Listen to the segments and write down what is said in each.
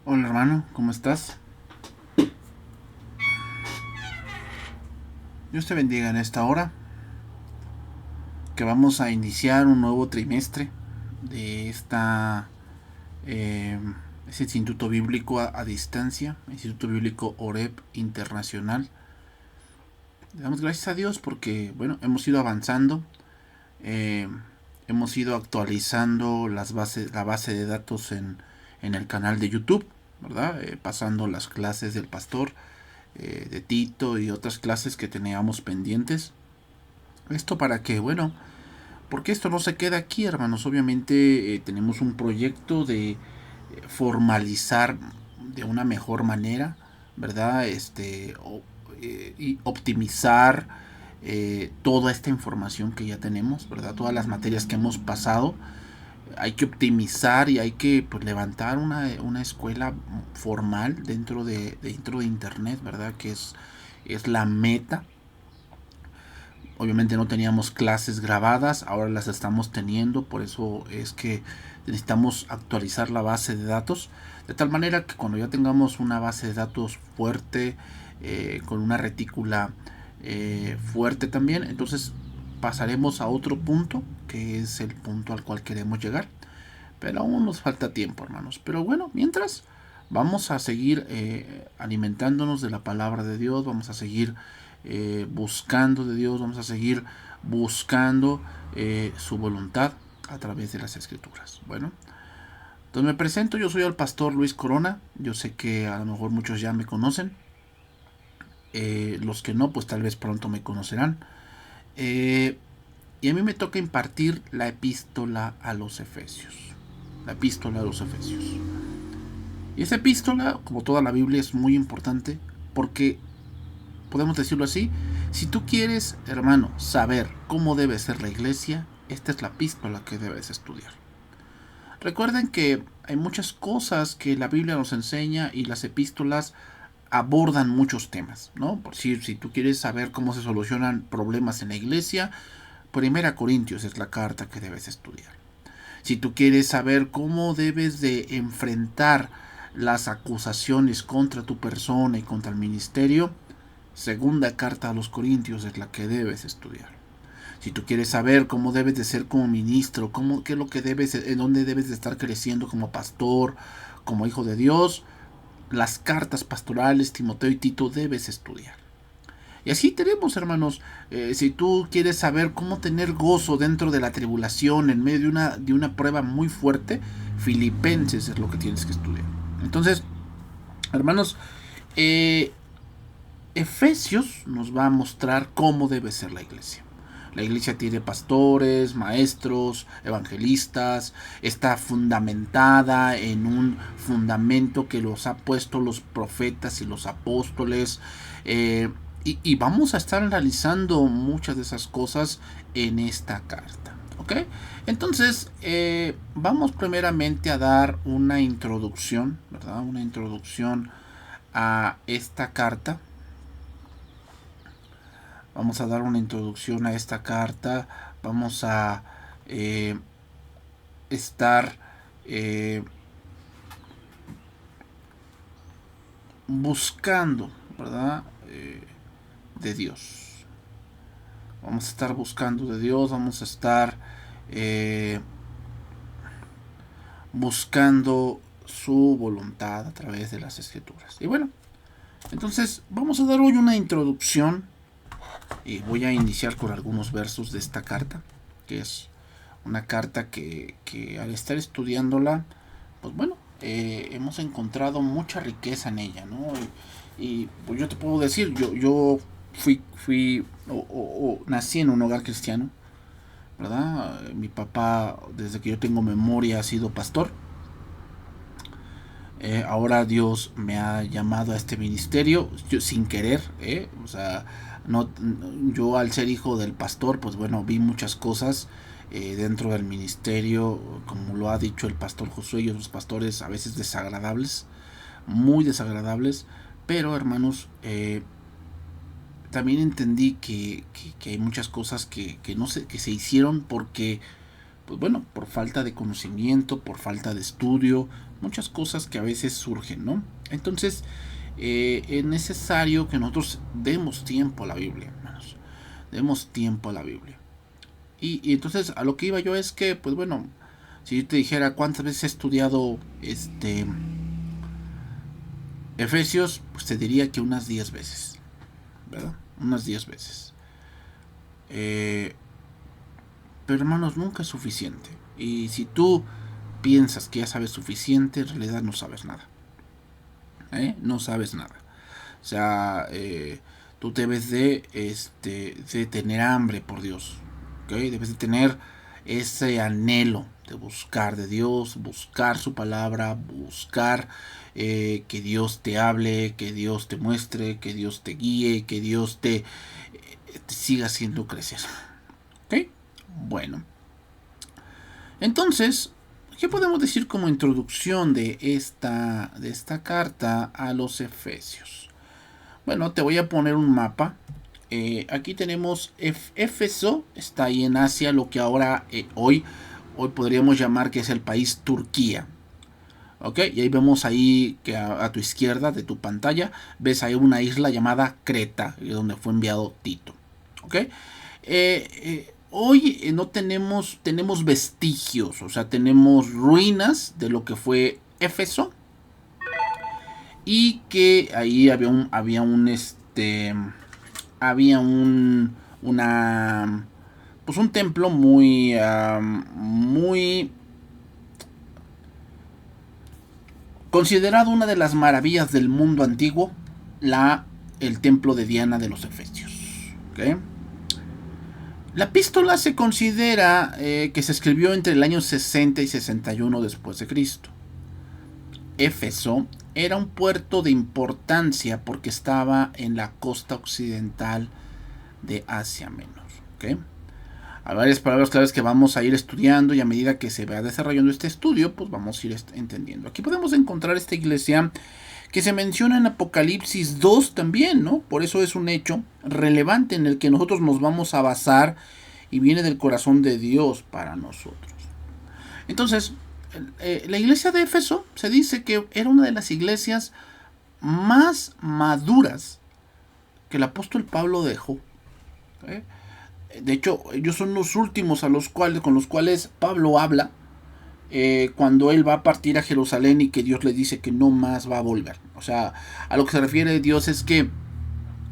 Hola hermano, ¿cómo estás? Dios te bendiga en esta hora, que vamos a iniciar un nuevo trimestre de eh, este Instituto Bíblico a distancia, Instituto Bíblico Oreb Internacional. Le damos gracias a Dios porque, bueno, hemos ido avanzando, eh, hemos ido actualizando la base de datos en el canal de YouTube, ¿verdad? Pasando las clases del pastor, de Tito y otras clases que teníamos pendientes. Esto para que, bueno, porque esto no se queda aquí, hermanos. Obviamente tenemos un proyecto de formalizar de una mejor manera, ¿verdad? Y optimizar toda esta información que ya tenemos, ¿verdad? Todas las materias que hemos pasado. Hay que optimizar y hay que, pues, levantar una escuela formal dentro de Internet, ¿verdad? Que es la meta. Obviamente no teníamos clases grabadas, ahora las estamos teniendo, por eso es que necesitamos actualizar la base de datos, de tal manera que cuando ya tengamos una base de datos fuerte, con una retícula fuerte también, entonces pasaremos a otro punto, que es el punto al cual queremos llegar. Pero aún nos falta tiempo, hermanos. Pero bueno, mientras vamos a seguir alimentándonos de la palabra de Dios, vamos a seguir buscando de Dios, vamos a seguir buscando su voluntad a través de las escrituras. Bueno, entonces me presento, yo soy el pastor Luis Corona. Yo sé que a lo mejor muchos ya me conocen. Los que no, pues tal vez pronto me conocerán. Eh, y a mí me toca impartir la epístola a los Efesios. La epístola a los Efesios. Y esa epístola, como toda la Biblia, es muy importante porque, podemos decirlo así, si tú quieres, hermano, saber cómo debe ser la iglesia, esta es la epístola que debes estudiar. Recuerden que hay muchas cosas que la Biblia nos enseña y las epístolas abordan muchos temas, ¿no? Por decir, si tú quieres saber cómo se solucionan problemas en la iglesia, Primera Corintios es la carta que debes estudiar. Si tú quieres saber cómo debes de enfrentar las acusaciones contra tu persona y contra el ministerio, segunda carta a los Corintios es la que debes estudiar. Si tú quieres saber cómo debes de ser como ministro, qué es lo que debes, en dónde debes de estar creciendo como pastor, como hijo de Dios, las cartas pastorales, Timoteo y Tito, debes estudiar. Y así tenemos, hermanos, si tú quieres saber cómo tener gozo dentro de la tribulación, en medio de una prueba muy fuerte, Filipenses es lo que tienes que estudiar. Entonces, hermanos, eh, Efesios nos va a mostrar cómo debe ser la iglesia. La iglesia tiene pastores, maestros, evangelistas, está fundamentada en un fundamento que los ha puesto los profetas y los apóstoles. Y vamos a estar analizando muchas de esas cosas en esta carta. ¿Ok? Entonces, vamos primeramente a dar una introducción, ¿verdad? Una introducción a esta carta. Vamos a dar una introducción a esta carta. Vamos a eh, estar eh, buscando, ¿verdad? De Dios. Vamos a estar buscando de Dios. Vamos a estar eh, buscando su voluntad a través de las escrituras. Y bueno, entonces vamos a dar hoy una introducción. Y voy a iniciar con algunos versos de esta carta, que es una carta que al estar estudiándola, pues bueno, hemos encontrado mucha riqueza en ella, ¿no? Y pues yo te puedo decir, yo fui o nací en un hogar cristiano, ¿verdad? Mi papá, desde que yo tengo memoria, ha sido pastor. Ahora Dios me ha llamado a este ministerio, yo, sin querer, o sea, no, yo al ser hijo del pastor, pues bueno, vi muchas cosas dentro del ministerio, como lo ha dicho el pastor Josué y otros pastores, a veces desagradables, muy desagradables, pero hermanos, también entendí que hay muchas cosas que no se, que se hicieron porque, pues bueno, por falta de conocimiento, por falta de estudio, muchas cosas que a veces surgen, ¿no? Entonces, es necesario que nosotros demos tiempo a la Biblia, hermanos. Demos tiempo a la Biblia. Y entonces a lo que iba yo es que, pues bueno, si yo te dijera cuántas veces he estudiado Efesios, pues te diría que unas 10 veces, ¿verdad? Unas 10 veces. Pero hermanos, nunca es suficiente. Y si tú piensas que ya sabes suficiente, en realidad no sabes nada. No sabes nada. O sea, tú debes de tener hambre por Dios. ¿Okay? Debes de tener ese anhelo de buscar de Dios, buscar su palabra, buscar que Dios te hable, que Dios te muestre, que Dios te guíe, que Dios te siga haciendo crecer. ¿Ok? Bueno. Entonces, ¿qué podemos decir como introducción de esta carta a los Efesios? Bueno, te voy a poner un mapa. Aquí tenemos Éfeso, está ahí en Asia, lo que ahora hoy podríamos llamar que es el país Turquía. ¿Ok? Y ahí vemos ahí que a tu izquierda de tu pantalla ves ahí una isla llamada Creta, donde fue enviado Tito. ¿Ok? Hoy no tenemos vestigios, o sea, tenemos ruinas de lo que fue Éfeso, y que ahí había un templo muy considerado una de las maravillas del mundo antiguo, el templo de Diana de los Efesios. ¿Okay? La epístola se considera que se escribió entre el año 60 y 61 después de Cristo. Éfeso era un puerto de importancia porque estaba en la costa occidental de Asia Menor. ¿Okay? Hay varias palabras claves que vamos a ir estudiando y a medida que se va desarrollando este estudio, pues vamos a ir entendiendo. Aquí podemos encontrar esta iglesia que se menciona en Apocalipsis 2 también, ¿no? Por eso es un hecho relevante en el que nosotros nos vamos a basar y viene del corazón de Dios para nosotros. Entonces, la iglesia de Éfeso se dice que era una de las iglesias más maduras que el apóstol Pablo dejó. De hecho, ellos son los últimos con los cuales Pablo habla cuando él va a partir a Jerusalén y que Dios le dice que no más va a volver. O sea, a lo que se refiere Dios es que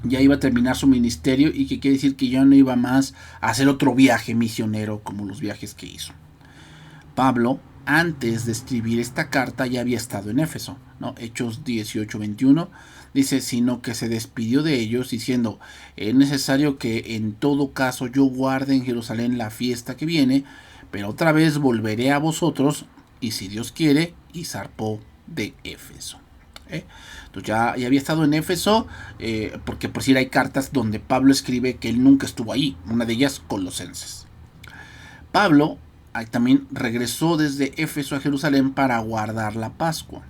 ya iba a terminar su ministerio y que quiere decir que ya no iba más a hacer otro viaje misionero como los viajes que hizo. Pablo, antes de escribir esta carta, ya había estado en Éfeso, ¿no? Hechos 18:21 dice, sino que se despidió de ellos diciendo, es necesario que en todo caso yo guarde en Jerusalén la fiesta que viene, pero otra vez volveré a vosotros, y si Dios quiere, y zarpó de Éfeso. Entonces ya había estado en Éfeso, porque por si hay cartas donde Pablo escribe que él nunca estuvo ahí, una de ellas Colosenses. Pablo también regresó desde Éfeso a Jerusalén para guardar la Pascua.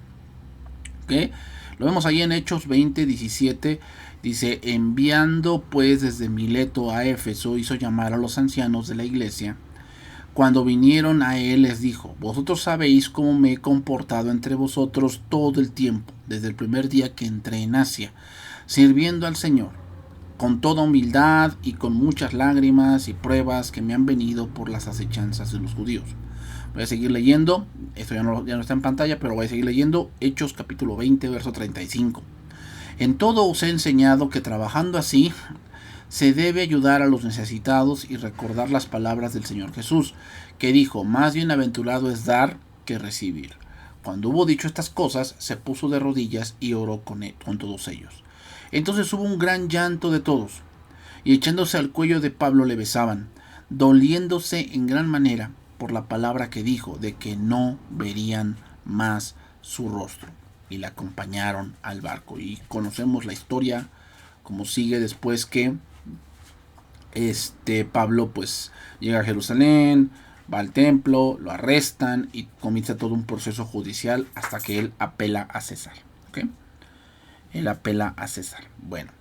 ¿Okay? Lo vemos ahí en Hechos 20:17. Dice, enviando pues desde Mileto a Éfeso, hizo llamar a los ancianos de la iglesia. Cuando vinieron a él les dijo, vosotros sabéis cómo me he comportado entre vosotros todo el tiempo, desde el primer día que entré en Asia, sirviendo al Señor, con toda humildad y con muchas lágrimas y pruebas que me han venido por las acechanzas de los judíos. Voy a seguir leyendo, esto ya no está en pantalla, pero voy a seguir leyendo Hechos capítulo 20, verso 35. En todo os he enseñado que trabajando así se debe ayudar a los necesitados y recordar las palabras del Señor Jesús, que dijo, más bienaventurado es dar que recibir. Cuando hubo dicho estas cosas, se puso de rodillas y oró con todos ellos. Entonces hubo un gran llanto de todos, y echándose al cuello de Pablo le besaban, doliéndose en gran manera por la palabra que dijo, de que no verían más su rostro. Y le acompañaron al barco. Y conocemos la historia, como sigue después que Pablo pues llega a Jerusalén, va al templo, lo arrestan y comienza todo un proceso judicial hasta que él apela a César. ¿Okay? Él apela a César. Bueno,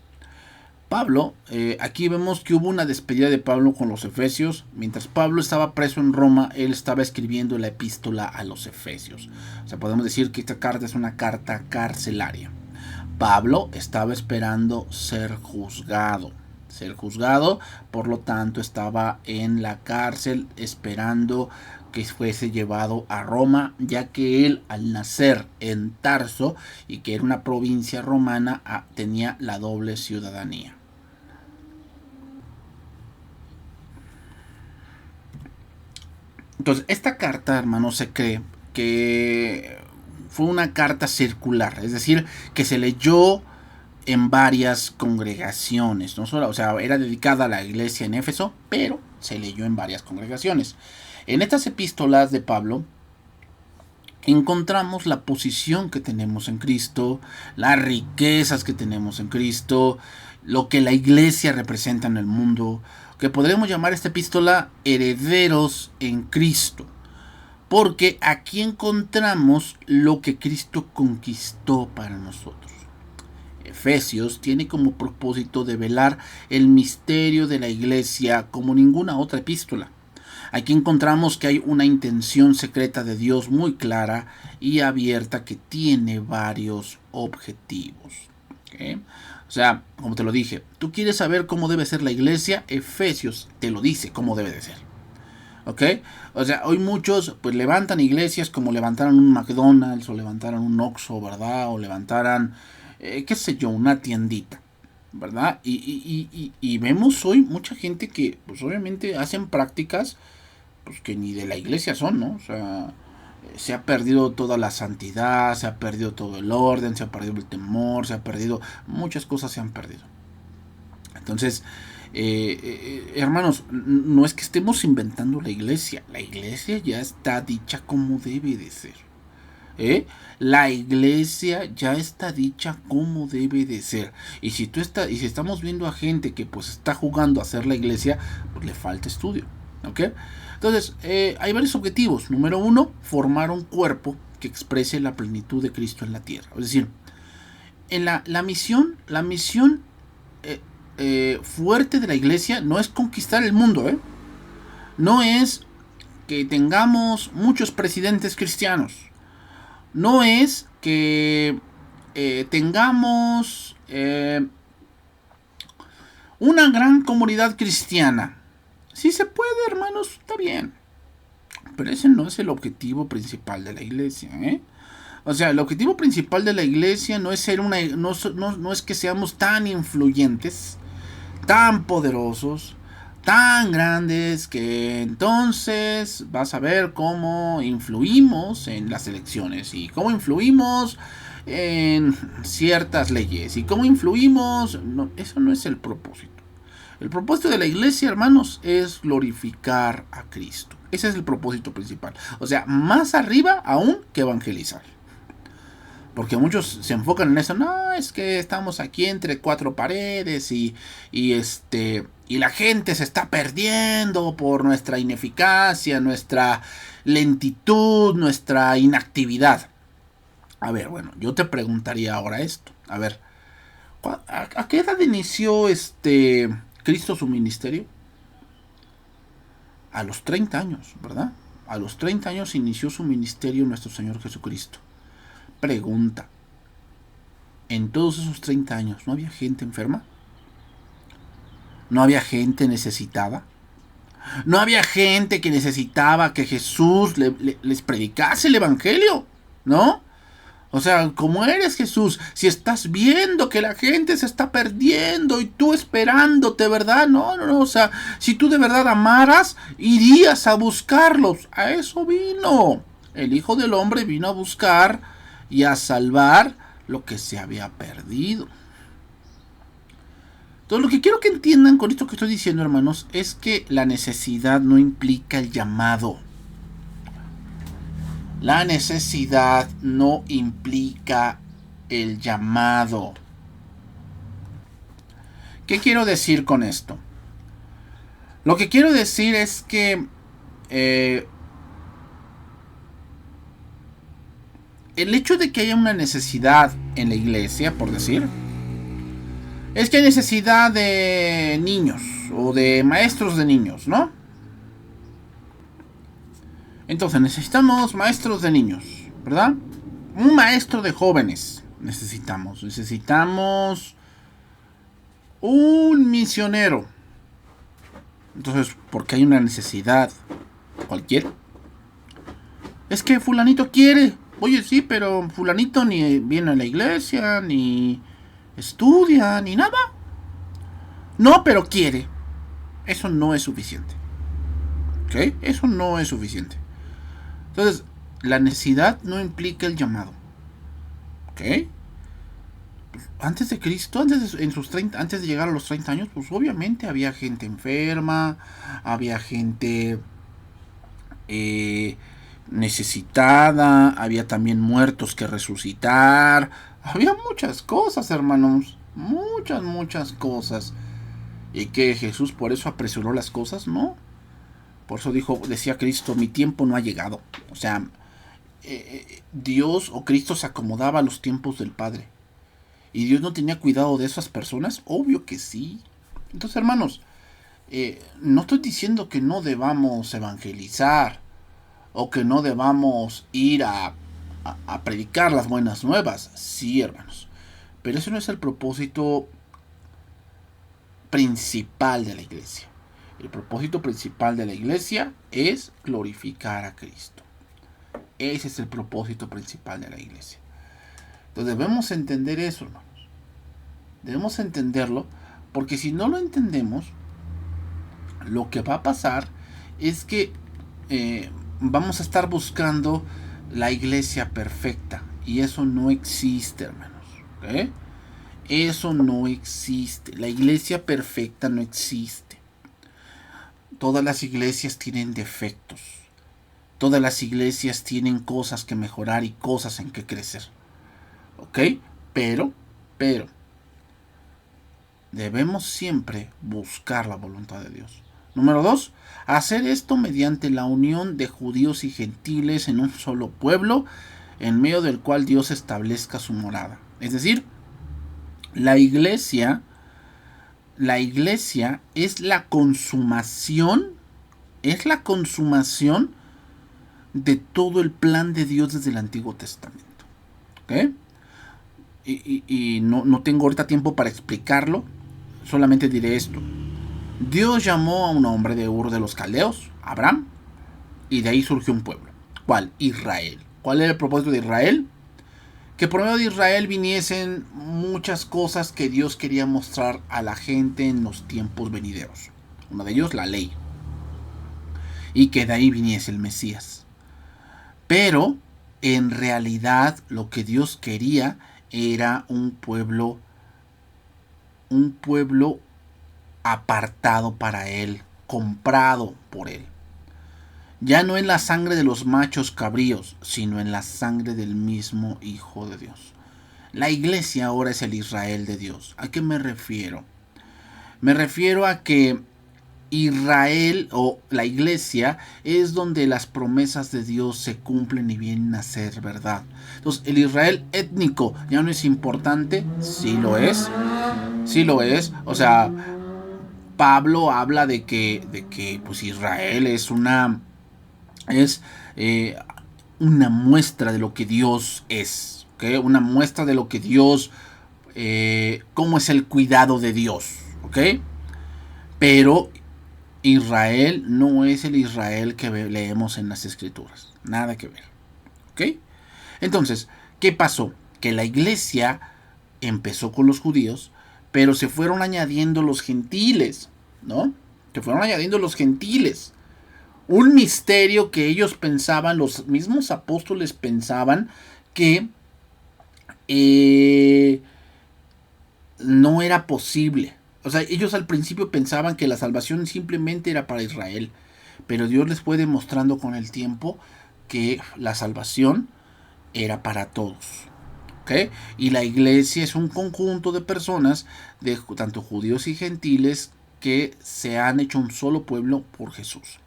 Pablo, aquí vemos que hubo una despedida de Pablo con los efesios. Mientras Pablo estaba preso en Roma, él estaba escribiendo la epístola a los efesios. O sea, podemos decir que esta carta es una carta carcelaria. Pablo estaba esperando ser juzgado. Por lo tanto estaba en la cárcel esperando que fuese llevado a Roma, ya que él, al nacer en Tarso y que era una provincia romana, tenía la doble ciudadanía. Entonces, esta carta, hermano, se cree que fue una carta circular, es decir, que se leyó en varias congregaciones, no solo, o sea, era dedicada a la iglesia en Éfeso, pero se leyó en varias congregaciones. En estas epístolas de Pablo encontramos la posición que tenemos en Cristo, las riquezas que tenemos en Cristo, lo que la iglesia representa en el mundo, que podríamos llamar esta epístola herederos en Cristo, porque aquí encontramos lo que Cristo conquistó para nosotros. Efesios tiene como propósito develar el misterio de la iglesia como ninguna otra epístola. Aquí encontramos que hay una intención secreta de Dios muy clara y abierta que tiene varios objetivos. ¿Okay? O sea, como te lo dije, tú quieres saber cómo debe ser la iglesia, Efesios te lo dice cómo debe de ser. ¿Ok? O sea, hoy muchos pues levantan iglesias como levantaran un McDonald's o levantaran un Oxxo, ¿verdad? O levantaran, qué sé yo, una tiendita, ¿verdad? Y vemos hoy mucha gente que pues obviamente hacen prácticas pues que ni de la iglesia son, ¿no? O sea, se ha perdido toda la santidad, se ha perdido todo el orden, se ha perdido el temor, se ha perdido, muchas cosas se han perdido. Entonces, hermanos, no es que estemos inventando la iglesia ya está dicha como debe de ser. La iglesia ya está dicha como debe de ser. Y si estamos viendo a gente que pues está jugando a hacer la iglesia, pues le falta estudio. ¿Ok? Entonces, hay varios objetivos. Número 1, formar un cuerpo que exprese la plenitud de Cristo en la tierra. Es decir, en la misión fuerte de la iglesia no es conquistar el mundo. No es que tengamos muchos presidentes cristianos. No es que tengamos una gran comunidad cristiana. Si se puede, hermanos, está bien. Pero ese no es el objetivo principal de la iglesia. O sea, el objetivo principal de la iglesia no es ser no es que seamos tan influyentes, tan poderosos, tan grandes, que entonces vas a ver cómo influimos en las elecciones y cómo influimos en ciertas leyes y cómo influimos. No, eso no es el propósito. El propósito de la iglesia, hermanos, es glorificar a Cristo. Ese es el propósito principal. O sea, más arriba aún que evangelizar. Porque muchos se enfocan en eso. No, es que estamos aquí entre cuatro paredes y la gente se está perdiendo por nuestra ineficacia, nuestra lentitud, nuestra inactividad. A ver, bueno, yo te preguntaría ahora esto. A ver, ¿a qué edad inició Cristo su ministerio? A los 30 años, ¿verdad? A los 30 años inició su ministerio nuestro Señor Jesucristo. Pregunta, ¿en todos esos 30 años no había gente enferma? ¿No había gente necesitada? ¿No había gente que necesitaba que Jesús les predicase el evangelio? ¿No? O sea, ¿cómo eres, Jesús? Si estás viendo que la gente se está perdiendo y tú esperándote, ¿verdad? No. O sea, si tú de verdad amaras, irías a buscarlos. A eso vino. El Hijo del Hombre vino a buscar y a salvar lo que se había perdido. Entonces, lo que quiero que entiendan con esto que estoy diciendo, hermanos, es que la necesidad no implica el llamado. La necesidad no implica el llamado. ¿Qué quiero decir con esto? Lo que quiero decir es que el hecho de que haya una necesidad en la iglesia, por decir, Es que hay necesidad de niños o de maestros de niños, ¿no? Entonces necesitamos maestros de niños, ¿verdad? Un maestro de jóvenes necesitamos. Necesitamos un misionero. Entonces, ¿por qué hay una necesidad cualquiera? Es que fulanito quiere. Oye, sí, pero fulanito ni viene a la iglesia, ni estudia, ni nada. No, pero quiere. Eso no es suficiente. ¿Ok? Eso no es suficiente. Entonces, la necesidad no implica el llamado. ¿Ok? Antes de Cristo, antes de llegar a los 30 años, pues obviamente había gente enferma, había gente necesitada, había también muertos que resucitar, había muchas cosas, hermanos, muchas cosas. ¿Y que Jesús por eso apresuró las cosas? No. Por eso decía Cristo, mi tiempo no ha llegado. O sea, Dios o Cristo se acomodaba a los tiempos del Padre. ¿Y Dios no tenía cuidado de esas personas? Obvio que sí. Entonces, hermanos, no estoy diciendo que no debamos evangelizar o que no debamos ir a predicar las buenas nuevas. Sí, hermanos. Pero eso no es el propósito principal de la iglesia. El propósito principal de la iglesia es glorificar a Cristo. Ese es el propósito principal de la iglesia. Entonces debemos entender eso, hermanos. Debemos entenderlo, porque si no lo entendemos, lo que va a pasar es que vamos a estar buscando la iglesia perfecta. Y eso no existe, hermanos. ¿Okay? Eso no existe. La iglesia perfecta no existe. Todas las iglesias tienen defectos. Todas las iglesias tienen cosas que mejorar y cosas en que crecer. ¿Ok? Pero, debemos siempre buscar la voluntad de Dios. Número 2, hacer esto mediante la unión de judíos y gentiles en un solo pueblo, en medio del cual Dios establezca su morada. Es decir, la iglesia es la consumación, de todo el plan de Dios desde el Antiguo Testamento. ¿Ok? Y no tengo ahorita tiempo para explicarlo, solamente diré esto. Dios llamó a un hombre de Ur de los Caldeos, Abraham, y de ahí surgió un pueblo. ¿Cuál? Israel. ¿Cuál era el propósito de Israel? Que por medio de Israel viniesen muchas cosas que Dios quería mostrar a la gente en los tiempos venideros. Uno de ellos, la ley. Y que de ahí viniese el Mesías. Pero, en realidad, lo que Dios quería era un pueblo apartado para Él, comprado por Él. Ya no en la sangre de los machos cabríos, sino en la sangre del mismo Hijo de Dios. La iglesia ahora es el Israel de Dios. ¿A qué me refiero? Me refiero a que Israel o la iglesia es donde las promesas de Dios se cumplen y vienen a ser verdad. Entonces, el Israel étnico ya no es importante. Sí lo es. Sí lo es. O sea, Pablo habla de que pues Israel es una muestra de lo que Dios es, ¿okay? Una muestra de lo que Dios, cómo es el cuidado de Dios, ¿ok? Pero Israel no es el Israel que leemos en las Escrituras, nada que ver, ¿ok? Entonces, ¿qué pasó? Que la iglesia empezó con los judíos, pero se fueron añadiendo los gentiles, ¿no? Se fueron añadiendo los gentiles. Un misterio que ellos pensaban, los mismos apóstoles pensaban que no era posible. O sea, ellos al principio pensaban que la salvación simplemente era para Israel. Pero Dios les fue demostrando con el tiempo que la salvación era para todos. ¿Okay? Y la iglesia es un conjunto de personas, de tanto judíos y gentiles, que se han hecho un solo pueblo por Jesús.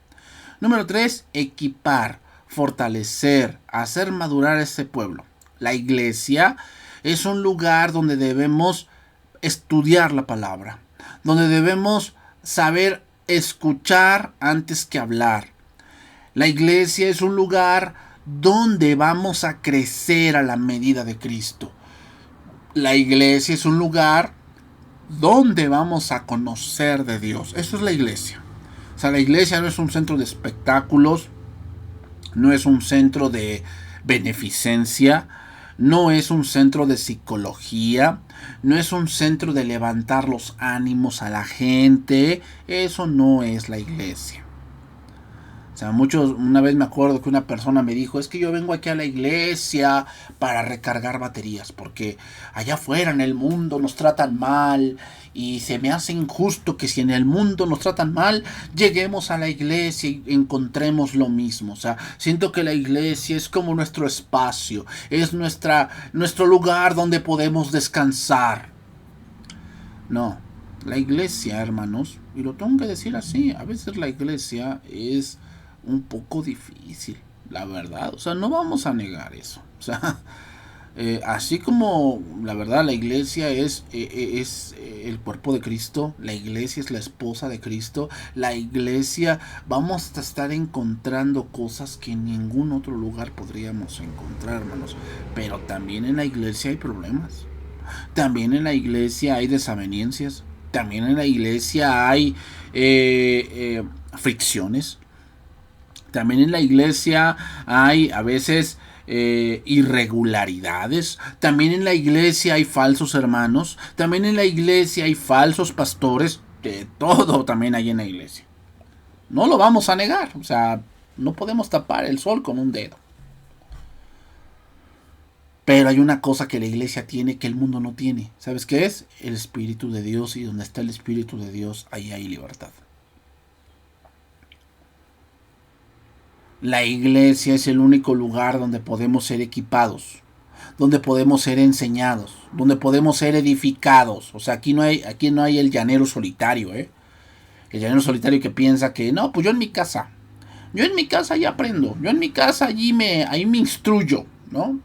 Número 3, equipar, fortalecer, hacer madurar este pueblo. La iglesia es un lugar donde debemos estudiar la palabra, donde debemos saber escuchar antes que hablar. La iglesia es un lugar donde vamos a crecer a la medida de Cristo. La iglesia es un lugar donde vamos a conocer de Dios. Eso es la iglesia. O sea, la iglesia no es un centro de espectáculos, no es un centro de beneficencia, no es un centro de psicología, no es un centro de levantar los ánimos a la gente. Eso no es la iglesia. O sea, una vez me acuerdo que una persona me dijo, es que yo vengo aquí a la iglesia para recargar baterías, porque allá afuera en el mundo nos tratan mal, y se me hace injusto que si en el mundo nos tratan mal, lleguemos a la iglesia y encontremos lo mismo. O sea, siento que la iglesia es como nuestro espacio, es nuestro lugar donde podemos descansar. No, la iglesia, hermanos, y lo tengo que decir así, a veces la iglesia es un poco difícil, la verdad. O sea, no vamos a negar eso. O sea, así como la verdad la iglesia es el cuerpo de Cristo, la iglesia es la esposa de Cristo, la iglesia vamos a estar encontrando cosas que en ningún otro lugar podríamos encontrar, hermanos. Pero también en la iglesia hay problemas. También en la iglesia hay desavenencias. También en la iglesia hay fricciones. También en la iglesia hay a veces irregularidades. También en la iglesia hay falsos hermanos. También en la iglesia hay falsos pastores. De todo también hay en la iglesia. No lo vamos a negar. O sea, no podemos tapar el sol con un dedo. Pero hay una cosa que la iglesia tiene que el mundo no tiene. ¿Sabes qué es? El Espíritu de Dios. Y donde está el Espíritu de Dios, ahí hay libertad. La iglesia es el único lugar donde podemos ser equipados, donde podemos ser enseñados, donde podemos ser edificados. O sea, aquí no hay el llanero solitario, ¿eh? El llanero solitario que piensa que, no, pues yo en mi casa ya aprendo, yo en mi casa ahí me instruyo. No,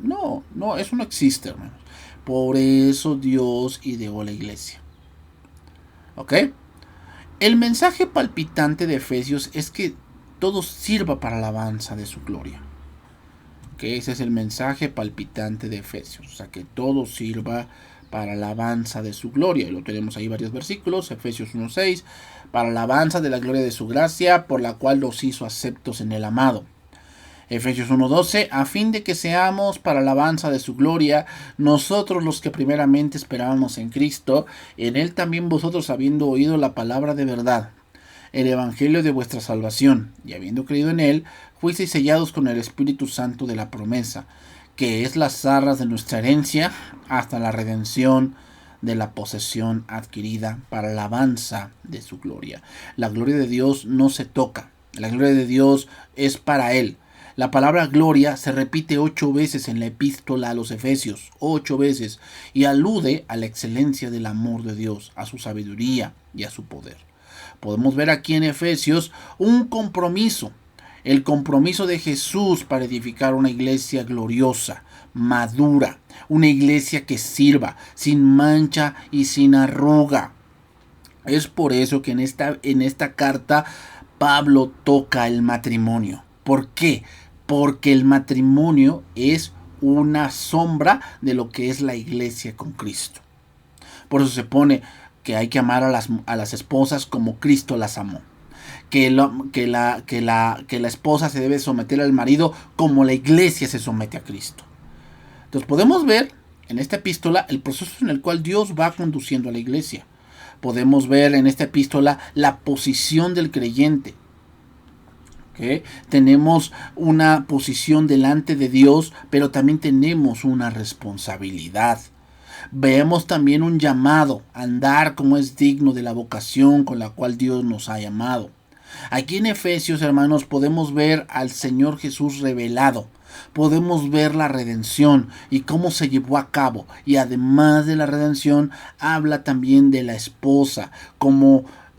eso no existe, hermanos. Por eso Dios ideó la iglesia. ¿Ok? El mensaje palpitante de Efesios es que todo sirva para la alabanza de su gloria. Que ese es el mensaje palpitante de Efesios. O sea, que todo sirva para la alabanza de su gloria. Y lo tenemos ahí varios versículos. Efesios 1:6. Para la alabanza de la gloria de su gracia, por la cual los hizo aceptos en el amado. Efesios 1:12. A fin de que seamos para la alabanza de su gloria, nosotros los que primeramente esperábamos en Cristo, en él también vosotros habiendo oído la palabra de verdad, el evangelio de vuestra salvación, y habiendo creído en él, fuisteis sellados con el Espíritu Santo de la promesa, que es las arras de nuestra herencia, hasta la redención de la posesión adquirida para la alabanza de su gloria. La gloria de Dios no se toca, la gloria de Dios es para él. La palabra gloria se repite 8 veces en la epístola a los Efesios, 8 veces, y alude a la excelencia del amor de Dios, a su sabiduría y a su poder. Podemos ver aquí en Efesios un compromiso, el compromiso de Jesús para edificar una iglesia gloriosa, madura, una iglesia que sirva, sin mancha y sin arruga. Es por eso que en esta carta Pablo toca el matrimonio. ¿Por qué? Porque el matrimonio es una sombra de lo que es la iglesia con Cristo. Por eso se pone que hay que amar a las esposas como Cristo las amó. Que la esposa se debe someter al marido como la iglesia se somete a Cristo. Entonces podemos ver en esta epístola el proceso en el cual Dios va conduciendo a la iglesia. Podemos ver en esta epístola la posición del creyente. ¿Okay? Tenemos una posición delante de Dios, pero también tenemos una responsabilidad. Vemos también un llamado a andar como es digno de la vocación con la cual Dios nos ha llamado. Aquí en Efesios, hermanos, podemos ver al Señor Jesús revelado. Podemos ver la redención y cómo se llevó a cabo. Y además de la redención, habla también de la esposa,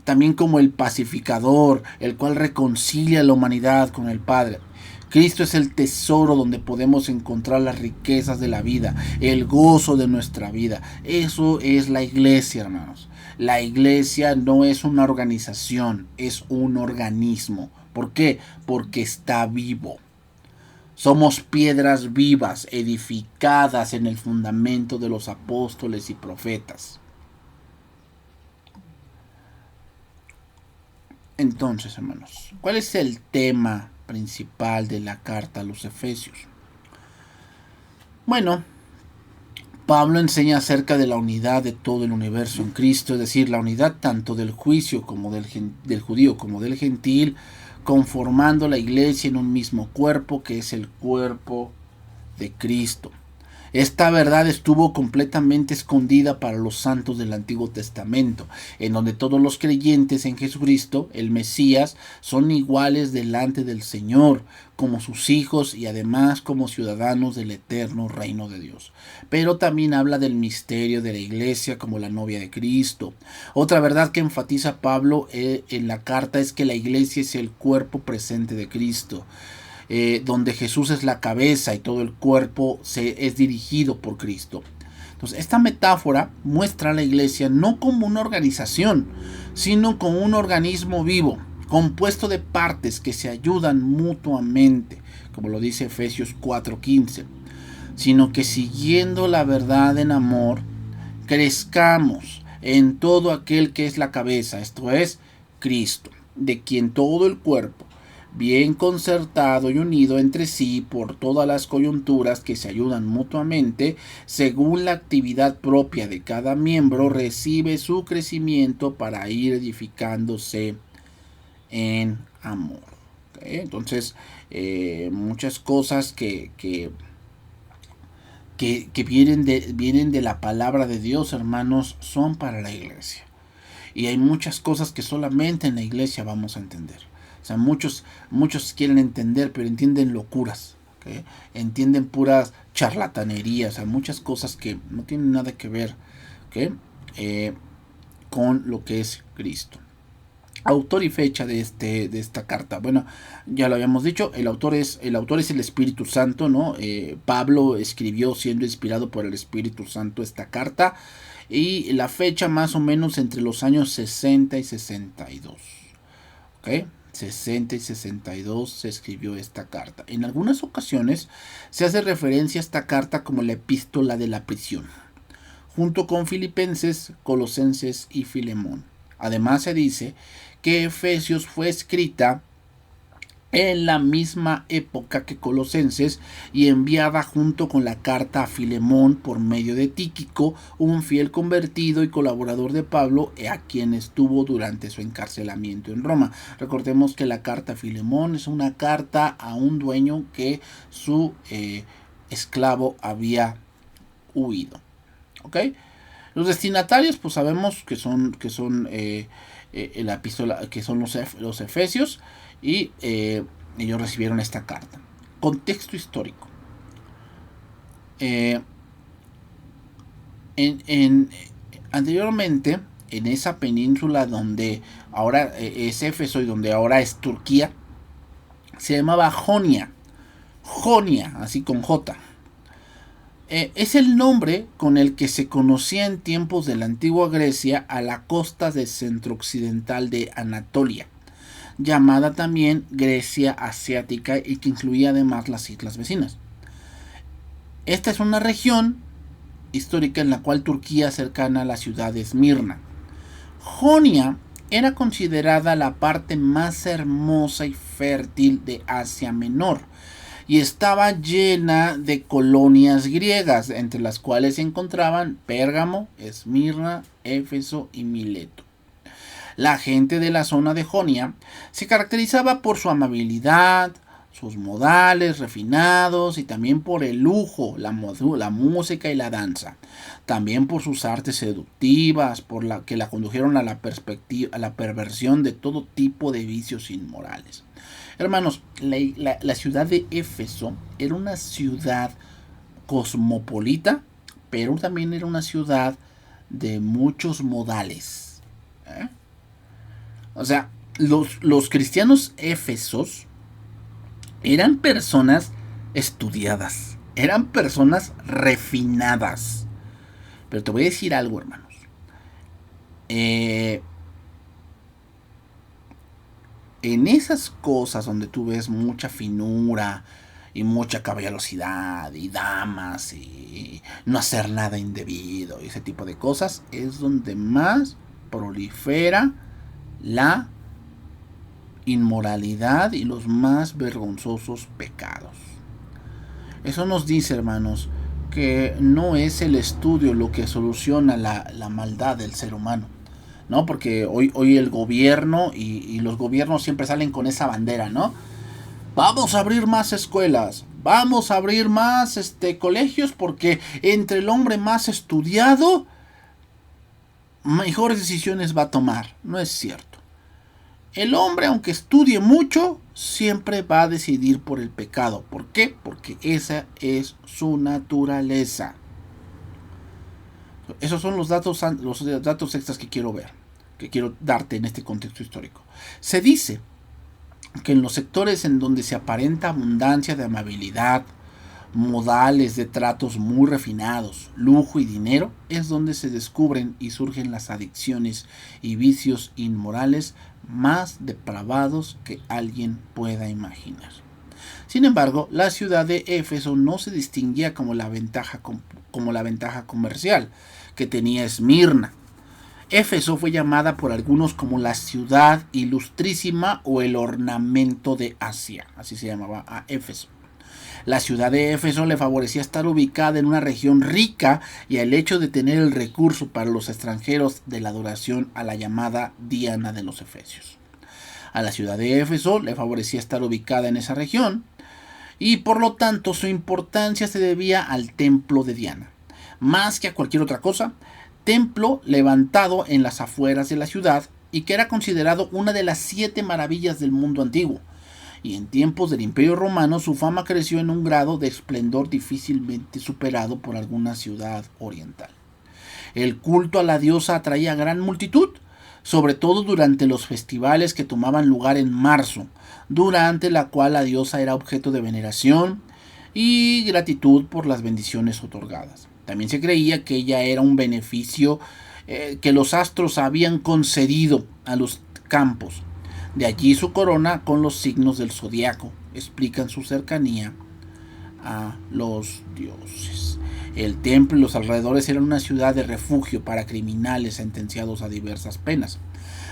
también como el pacificador, el cual reconcilia a la humanidad con el Padre. Cristo es el tesoro donde podemos encontrar las riquezas de la vida, el gozo de nuestra vida. Eso es la iglesia, hermanos. La iglesia no es una organización, es un organismo. ¿Por qué? Porque está vivo. Somos piedras vivas, edificadas en el fundamento de los apóstoles y profetas. Entonces, hermanos, ¿cuál es el tema principal de la carta a los Efesios? Bueno, Pablo enseña acerca de la unidad de todo el universo en Cristo, es decir, la unidad tanto del juicio como del judío como del gentil, conformando la iglesia en un mismo cuerpo que es el cuerpo de Cristo. Esta verdad estuvo completamente escondida para los santos del Antiguo Testamento, en donde todos los creyentes en Jesucristo, el Mesías, son iguales delante del Señor, como sus hijos y además como ciudadanos del eterno reino de Dios. Pero también habla del misterio de la iglesia como la novia de Cristo. Otra verdad que enfatiza Pablo en la carta es que la iglesia es el cuerpo presente de Cristo. Donde Jesús es la cabeza y todo el cuerpo es dirigido por Cristo. Entonces, esta metáfora muestra a la iglesia no como una organización, sino como un organismo vivo, compuesto de partes que se ayudan mutuamente, como lo dice Efesios 4:15, sino que siguiendo la verdad en amor, crezcamos en todo aquel que es la cabeza, esto es, Cristo, de quien todo el cuerpo, bien concertado y unido entre sí por todas las coyunturas que se ayudan mutuamente, según la actividad propia de cada miembro, recibe su crecimiento para ir edificándose en amor. ¿Okay? Entonces, muchas cosas que vienen de la palabra de Dios, hermanos, son para la iglesia. Y hay muchas cosas que solamente en la iglesia vamos a entender. O sea, muchos quieren entender, pero entienden locuras, ¿okay? Entienden puras charlatanerías, o sea, muchas cosas que no tienen nada que ver, ¿okay? Con lo que es Cristo. Autor y fecha de esta carta. Bueno, ya lo habíamos dicho, el autor es el Espíritu Santo, ¿no? Pablo escribió siendo inspirado por el Espíritu Santo esta carta, y la fecha más o menos entre los años 60 y 62. ¿Ok? 60 y 62 se escribió esta carta. En algunas ocasiones se hace referencia a esta carta como la epístola de la prisión, junto con Filipenses, Colosenses y Filemón. Además se dice que Efesios fue escrita en la misma época que Colosenses y enviada junto con la carta a Filemón por medio de Tíquico, un fiel convertido y colaborador de Pablo, a quien estuvo durante su encarcelamiento en Roma. Recordemos que la carta a Filemón es una carta a un dueño que su esclavo había huido. ¿Ok? Los destinatarios, pues sabemos que son la epístola, que son los efesios, y ellos recibieron esta carta. Contexto histórico. Anteriormente, en esa península donde ahora es Éfeso y donde ahora es Turquía, se llamaba Jonia. Jonia, así con J. Es el nombre con el que se conocía en tiempos de la antigua Grecia a la costa del centro-occidental de Anatolia, llamada también Grecia asiática, y que incluía además las islas vecinas. Esta es una región histórica en la cual Turquía cercana a la ciudad de Esmirna. Jonia era considerada la parte más hermosa y fértil de Asia Menor, y estaba llena de colonias griegas, entre las cuales se encontraban Pérgamo, Esmirna, Éfeso y Mileto. La gente de la zona de Jonia se caracterizaba por su amabilidad, sus modales refinados y también por el lujo, la música y la danza. También por sus artes seductivas, por la que la condujeron a la perversión de todo tipo de vicios inmorales. Hermanos, la ciudad de Éfeso era una ciudad cosmopolita, pero también era una ciudad de muchos modales. O sea, los cristianos éfesos Eran personas estudiadas, eran personas refinadas. Pero te voy a decir algo, hermanos. En esas cosas donde tú ves mucha finura y mucha caballerosidad y damas y no hacer nada indebido y ese tipo de cosas, es donde más prolifera la inmoralidad y los más vergonzosos pecados. Eso nos dice, hermanos, que no es el estudio lo que soluciona la maldad del ser humano, ¿no? Porque hoy el gobierno y los gobiernos siempre salen con esa bandera, ¿no? Vamos a abrir más escuelas, vamos a abrir más colegios, porque entre el hombre más estudiado, mejores decisiones va a tomar. No es cierto. El hombre, aunque estudie mucho, siempre va a decidir por el pecado. ¿Por qué? Porque esa es su naturaleza. Esos son los datos extras que quiero ver, que quiero darte en este contexto histórico. Se dice que en los sectores en donde se aparenta abundancia de amabilidad, modales de tratos muy refinados, lujo y dinero, es donde se descubren y surgen las adicciones y vicios inmorales más depravados que alguien pueda imaginar. Sin embargo, la ciudad de Éfeso no se distinguía como la ventaja comercial que tenía Esmirna. Éfeso fue llamada por algunos como la ciudad ilustrísima o el ornamento de Asia, así se llamaba a Éfeso. La ciudad de Éfeso le favorecía estar ubicada en una región rica y el hecho de tener el recurso para los extranjeros de la adoración a la llamada Diana de los Efesios. A la ciudad de Éfeso le favorecía estar ubicada en esa región y por lo tanto su importancia se debía al templo de Diana. Más que a cualquier otra cosa, templo levantado en las afueras de la ciudad y que era considerado una de las 7 maravillas del mundo antiguo. Y en tiempos del Imperio Romano su fama creció en un grado de esplendor difícilmente superado por alguna ciudad oriental. El culto a la diosa atraía a gran multitud, sobre todo durante los festivales que tomaban lugar en marzo, durante la cual la diosa era objeto de veneración y gratitud por las bendiciones otorgadas. También se creía que ella era un beneficio que los astros habían concedido a los campos. De allí su corona con los signos del zodiaco explican su cercanía a los dioses. El templo y los alrededores eran una ciudad de refugio para criminales sentenciados a diversas penas.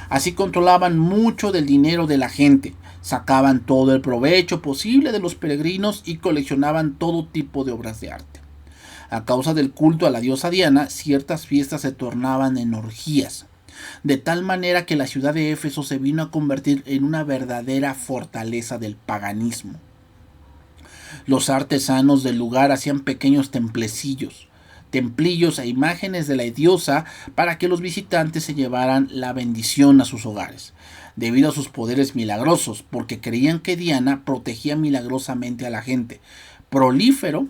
Así controlaban mucho del dinero de la gente, sacaban todo el provecho posible de los peregrinos y coleccionaban todo tipo de obras de arte. A causa del culto a la diosa Diana, ciertas fiestas se tornaban en orgías, de tal manera que la ciudad de Éfeso se vino a convertir en una verdadera fortaleza del paganismo. Los artesanos del lugar hacían pequeños templillos e imágenes de la diosa para que los visitantes se llevaran la bendición a sus hogares, debido a sus poderes milagrosos, porque creían que Diana protegía milagrosamente a la gente. Proliferó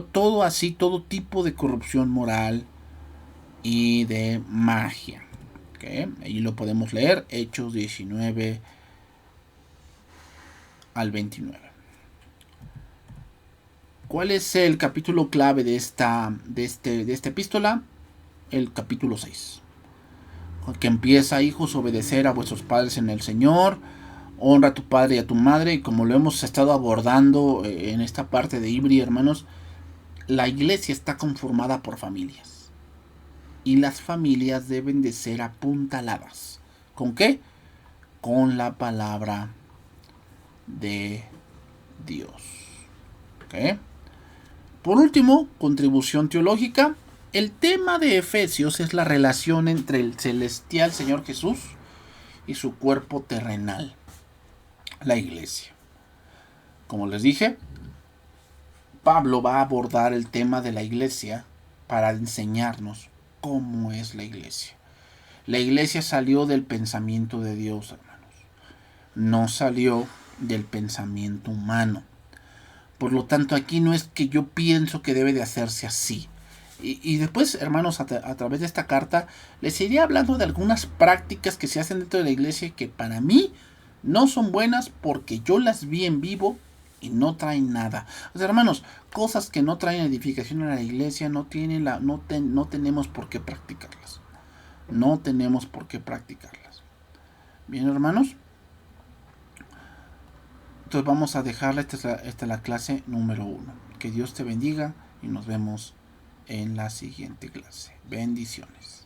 todo tipo de corrupción moral y de magia. ¿Okay? Ahí lo podemos leer, Hechos 19 al 29. ¿Cuál es el capítulo clave de esta epístola? El capítulo 6. Que empieza: hijos, obedecer a vuestros padres en el Señor, honra a tu padre y a tu madre. Y como lo hemos estado abordando en esta parte de Ibri, hermanos, la iglesia está conformada por familias. Y las familias deben de ser apuntaladas. ¿Con qué? Con la palabra de Dios. ¿Okay? Por último, contribución teológica. El tema de Efesios es la relación entre el celestial Señor Jesús y su cuerpo terrenal, la iglesia. Como les dije, Pablo va a abordar el tema de la iglesia para enseñarnos cómo es la iglesia. La iglesia salió del pensamiento de Dios, hermanos. No salió del pensamiento humano. Por lo tanto, aquí no es que yo pienso que debe de hacerse así. Y después, hermanos, a través de esta carta, les iré hablando de algunas prácticas que se hacen dentro de la iglesia que para mí No son buenas porque yo las vi en vivo y no traen nada. O sea, hermanos, cosas que no traen edificación a la iglesia no tenemos por qué practicarlas. No tenemos por qué practicarlas. Bien, hermanos. Entonces vamos a dejarla. Esta es la clase número 1. Que Dios te bendiga y nos vemos en la siguiente clase. Bendiciones.